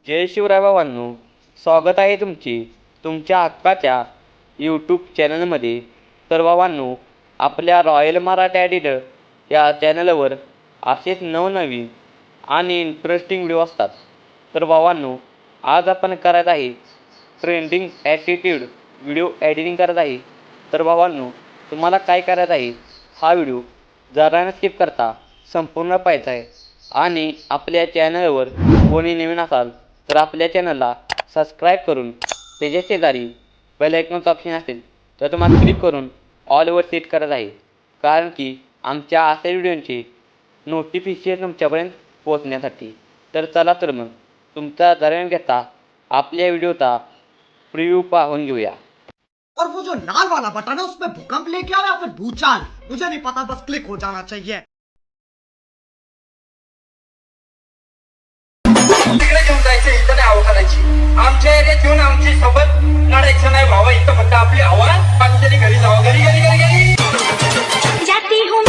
जय शिवराय भावांनो, स्वागत आहे तुमच्या हक्काच्या यूट्यूब चॅनलमध्ये. तर भावांनो, आपल्या रॉयल मराठी एडिटर या चॅनलवर असेच नवनवीन आणि इंटरेस्टिंग व्हिडिओ असतात. तर भावांनो, आज आपण करत आहे ट्रेंडिंग ॲटिट्यूड व्हिडिओ एडिटिंग करत आहे. तर भावांनो, तुम्हाला काय करायचं आहे, हा व्हिडिओ जरा न स्किप करता संपूर्ण पाहायचा आहे. आणि आपल्या चॅनलवर कोणी नवीन असाल तर आपल्या चॅनलला सबस्क्राईब करून त्याच्या शेजारी बेल आयकॉनचं ऑप्शन असेल तर तुम्हाला क्लिक करून ऑलवर सेट करत आहे, कारण की आमच्या अशा व्हिडिओंचे नोटिफिकेशन तुमच्यापर्यंत पोहोचण्यासाठी. तर चला तर मग तुमचा जरा न घेता आपल्या व्हिडिओचा प्रिव्ह्यू पाहून घेऊया. और वो जो लाल वाला बटन है उसमें भूकंप लेके आ रहा है फिर भूचाल, मुझे नहीं पता, बस क्लिक हो जाना चाहिए. तिकडे घेऊन जायचं, इथं नाही हवा करायची. आमच्या एरियात येऊन आमची सोबत लढायचं नाही भावा. इथं फक्त आपली हवा. बाकीच्या घरी जावा, घरी घरी घरी घरी जाती हूँ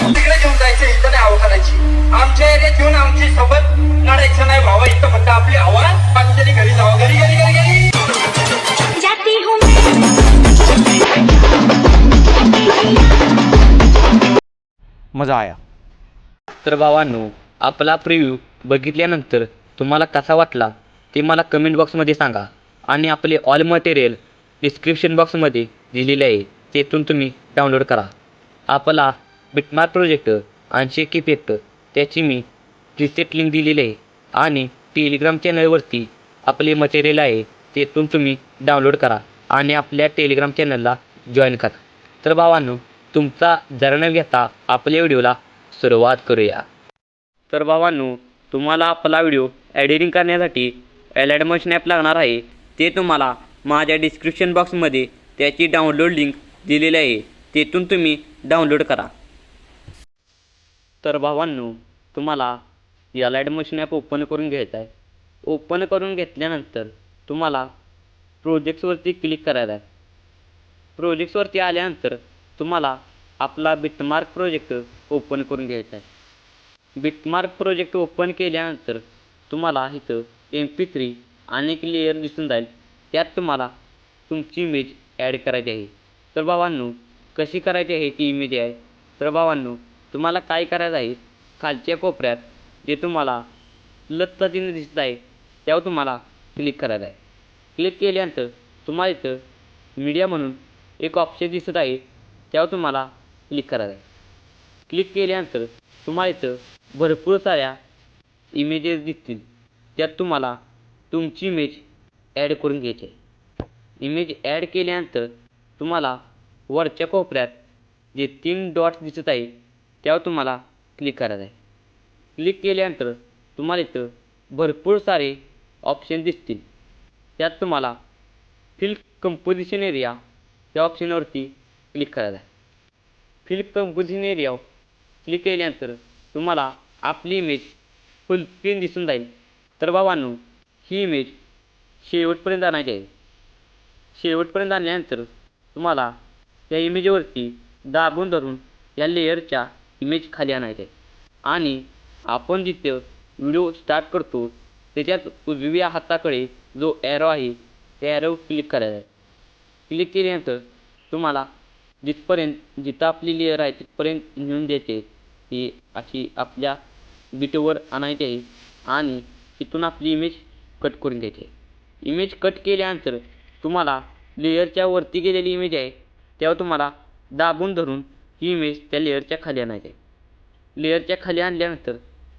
तिकडे घेऊन जायचं, इथं नाही हवा करायची. आमच्या एरियात येऊन आमची सोबत लढायचं नाही भावा. इथं फक्त आपली हवा. बाकीच्या घरी जावा, घरी घरी घरी घरी जाती हूँ मजा आया. तर भावांनो, आपला प्रिव्ह्यू बघितल्यानंतर तुम्हाला कसा वाटला ते मला कमेंट बॉक्समध्ये सांगा. आणि आपले ऑल मटेरियल डिस्क्रिप्शन बॉक्समध्ये दिलेले आहे, तेथून तुम्ही डाउनलोड करा. आपला बिटमार्क प्रोजेक्ट आणि शेक इफेक्ट त्याची मी प्रीसेट लिंक दिलेली आहे. आणि टेलिग्राम चॅनलवरती आपले मटेरियल आहे, तेथून तुम्ही डाउनलोड करा आणि आपल्या टेलिग्राम चॅनलला जॉईन करा. तर भावांनो, तुमचा जरा न घेता आपल्या व्हिडिओला सुरुवात करूया. तर भावांनो, तुम्हाला आपला व्हिडिओ एडिटिंग करण्यासाठी एलॅडमोशन ॲप लागणार आहे. ते तुम्हाला माझ्या डिस्क्रिप्शन बॉक्समध्ये त्याची डाउनलोड लिंक दिलेली आहे, तेथून तुम्ही डाउनलोड करा. तर भावांनो, तुम्हाला एलॅडमोशन ॲप ओपन करून घ्यायचं आहे. ओपन करून घेतल्यानंतर तुम्हाला प्रोजेक्ट्सवरती क्लिक करायचं आहे. प्रोजेक्ट्सवरती आल्यानंतर तुम्हाला आपला बिटमार्क प्रोजेक्ट ओपन करून घ्यायचा आहे. बिटमार्क प्रोजेक्ट ओपन केल्यानंतर तुम्हाला इथं MP3 आणि एक लेअर दिसून जाईल. त्यात तुम्हाला तुमची इमेज ॲड करायची आहे. तर भावांनो, कशी करायची आहे ती इमेज आहे. तर भावांनो, तुम्हाला काय करायचं आहे, खालच्या कोपऱ्यात जे तुम्हाला प्लसचं चिन्ह दिसत आहे त्यावर तुम्हाला क्लिक करायचं आहे. क्लिक केल्यानंतर तुम्हाला इथं मीडिया म्हणून एक ऑप्शन दिसत आहे, त्यावर तुम्हाला क्लिक करायचं आहे. क्लिक केल्यानंतर तुम्हाला इथं भरपूर साऱ्या इमेजेस दिसतील, त्यात तुम्हाला तुमची इमेज ॲड करून घ्यायची आहे. इमेज ॲड केल्यानंतर तुम्हाला वरच्या कोपऱ्यात जे 3 डॉट्स दिसत आहे त्यावर तुम्हाला क्लिक करायचं आहे. क्लिक केल्यानंतर तुम्हाला इथं भरपूर सारे ऑप्शन दिसतील, त्यात तुम्हाला फिल कंपोजिशन एरिया या ऑप्शनवरती क्लिक करायचं आहे. फिल कंपोजिशन एरियावर क्लिक केल्यानंतर तुम्हाला आपली इमेज फुल स्क्रीन दिसून जाईल. तर भावांनो, ही इमेज शेवटपर्यंत आणायची आहे. शेवटपर्यंत आणल्यानंतर तुम्हाला त्या इमेजवरती दाबून धरून या लेअरच्या इमेज खाली आणायचे आहे. आणि आपण जिथं व्हिडिओ स्टार्ट करतो त्याच्यात उजव्या हाताकडे जो ॲरो आहे त्या ॲरोवर क्लिक करायचा आहे. क्लिक केल्यानंतर तुम्हाला जिथं आपली लेअर आहे तिथपर्यंत नेऊन द्यायचे. ही अशी आपल्या बिटवर आणायची आहे आणि तिथून आपली इमेज कट करून घ्यायची आहे. इमेज कट केल्यानंतर तुम्हाला लेअरच्या वरती गेलेली इमेज आहे त्यावर तुम्हाला दाबून धरून ही इमेज त्या लेअरच्या खाली आणायची आहे. लेअरच्या खाली आणल्यानंतर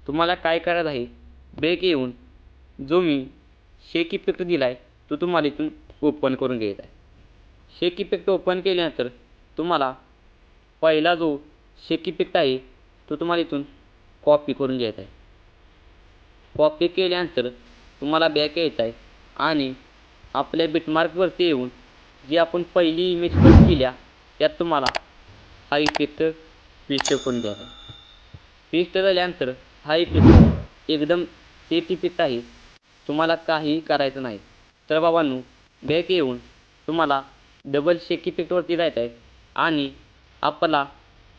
तुम्हाला काय करायचं आहे, ब्रेक येऊन जो मी शेक इफेक्ट दिला आहे तो तुम्हाला इथून ओपन करून घ्यायचा आहे. शेक इफेक्ट ओपन केल्यानंतर तुम्हाला पहिला जो शेक इफेक्ट आहे तो तुम्हाला इथून कॉपी करून घ्यायचा आहे. कॉपी केल्यानंतर तुम्हाला बॅक यायचं आहे आणि आपल्या बिटमार्कवरती येऊन जी आपण पहिली इमेज कट केल्या त्यात तुम्हाला हा इफेक्ट पेस्ट करून द्यायचा आहे. पेस्ट झाल्यानंतर हा इफेक्ट एकदम सेफ इफेक्ट आहे, तुम्हाला काहीही करायचं नाही. तर बाबांनो, बॅक येऊन तुम्हाला डबल शेक इफेक्टवरती जायचं आहे आणि आपला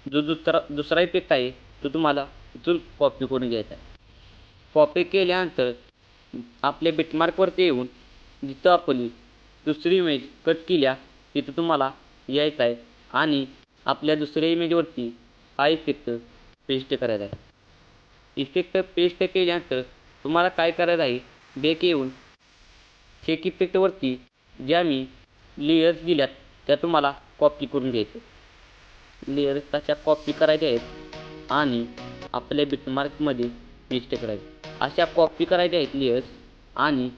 जो दुसरा इफेक्ट आहे तो तुम्हाला इथून कॉपी करून घ्यायचा आहे. कॉपी केल्यानंतर आपल्या बिटमार्कवरती येऊन जिथं आपण दुसरी इमेज कट केल्या तिथं तुम्हाला यायचं आहे आणि आपल्या दुसऱ्या इमेजवरती हा इफेक्ट पेस्ट करायचा आहे. इफेक्ट पेस्ट केल्यानंतर तुम्हाला काय करायचं आहे, बॅक येऊन चेक इफेक्टवरती ज्या मी लेयर्स दिल्यात त्या तुम्हाला कॉपी करून घ्यायचे. लेयर्स तशा कॉपी करायच्या आहेत आणि आपल्या बिटमार्कमध्ये पेस्ट करायचे. अशा कॉपी करायच्या आहेत लेयर्स आणि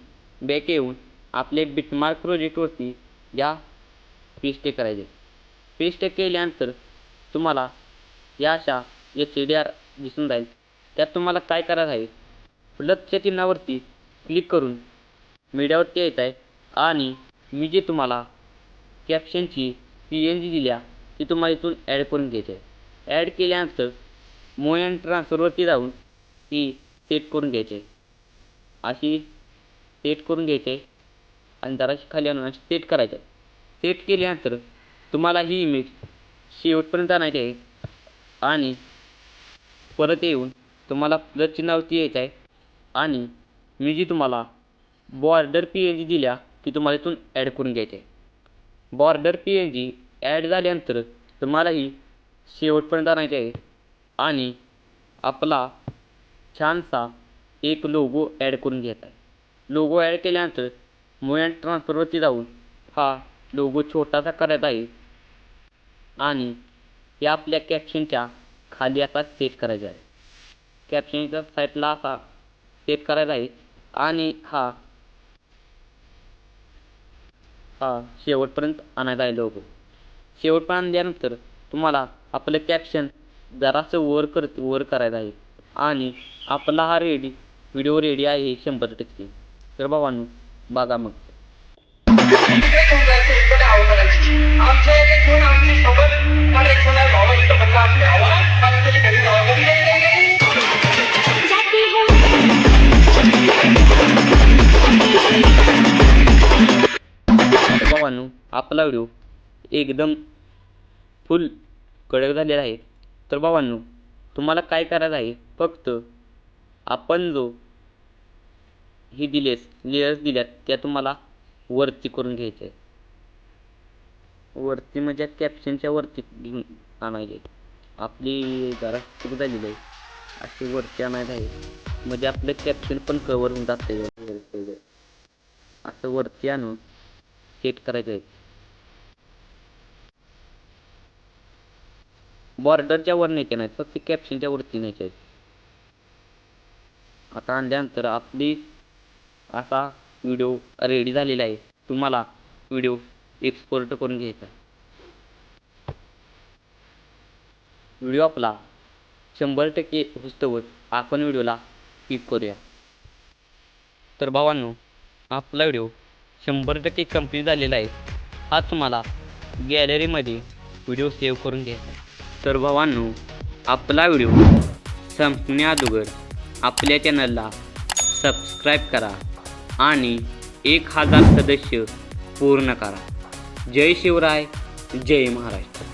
बॅक येऊन आपले बिटमार्क प्रोजेक्टवरती या पेस्ट करायचे. पेस्ट केल्यानंतर तुम्हाला या अशा HDR दिसून जाईल. त्यात तुम्हाला काय करायचं आहे, प्लसच्या चिन्हावरती क्लिक करून मीडियावरती यायचं आहे आणि मी जे तुम्हाला कॅप्शनची PNG दिल्या ती तुम्हाला इथून ॲड करून घ्यायची आहे. ॲड केल्यानंतर मूव्ह अँड ट्रान्सफरवरती जाऊन ती सेट करून घ्यायची आहे. अशी सेट करून घ्यायची आहे आणि जराशी खाली आणून सेट करायचं आहे. सेट केल्यानंतर तुम्हाला ही इमेज शेवटपर्यंत आणायची आहे आणि परत येऊन तुम्हाला प्लस चिन्हावरती यायचं आहे आणि मी जी तुम्हाला बॉर्डर PNG दिल्या ती तुम्हाला इथून ॲड करून घ्यायची आहे. बॉर्डर PNG ॲड झाल्यानंतर तुम्हाला ही शेवटपर्यंत आणायची आहे आणि आपला छानसा एक लोगो ॲड करून घ्यायचा आहे. लोगो ॲड केल्यानंतर मूव्ह अँड ट्रान्सफरवरती जाऊन हा लोगो छोटासा करायचा आहे आणि या आपल्या कॅप्शनच्या खाली असा सेट करायचा आहे. कॅप्शनच्या साईडला असा सेट करायचा आहे आणि हा शेवटपर्यंत आणायचा आहे लोगो. शेवटपर्यंत आणल्यानंतर तुम्हाला आपलं कॅप्शन जरासं वर करायचं आहे आणि आपला हा व्हिडिओ रेडी आहे 100%. तर भावांनो बघा मग. इकडे घेऊन जायचं इकडे हवा करायची. आमच्या एरियात येऊन आमची सोबत नडायचं नाही भावा इथं फक्त आपली हवा पाणीपुरी घरी जावं घरी घरी घरी घरी. जाती हूँ तर भावांनो आपला व्हिडिओ एकदम फुल कडक झालेला आहे. तर भावांनो तुम्हाला काय करायचं आहे, फक्त आपण जो ही लेयर्स दिल्यात त्या तुम्हाला वरती करून घ्यायचे आहे. वरती म्हणजे कॅप्शनच्या वरती घेऊन आणायचे. आपली जरा चूक झालेली आहे, अशी वरती आणायचं आहे म्हणजे आपलं कॅप्शन पण कवर होऊन जाते. असं वरती आणून सेट करायचं आहे. बॉर्डरच्या वर न्यायचे नाहीत, फक्त कॅप्शनच्या वरती न्यायचे आहेत. आता आणल्यानंतर आपली असा व्हिडिओ रेडी झालेला आहे. तुम्हाला व्हिडिओ एक्सपोर्ट करून घ्यायचा. व्हिडिओ आपला 100% होस्तवर आपण व्हिडिओला क्लिक करूया. तर भावांनो आपला व्हिडिओ 100% कंप्लीट झालेला आहे. हा तुम्हाला गॅलरीमध्ये व्हिडिओ सेव्ह करून घ्यायचा आहे. तर भावांनो आपला व्हिडिओ संपण्याअगोदर आपल्या चॅनलला सबस्क्राईब करा आणि 1000 सदस्य पूर्ण करा. जय शिवराय, जय महाराष्ट्र.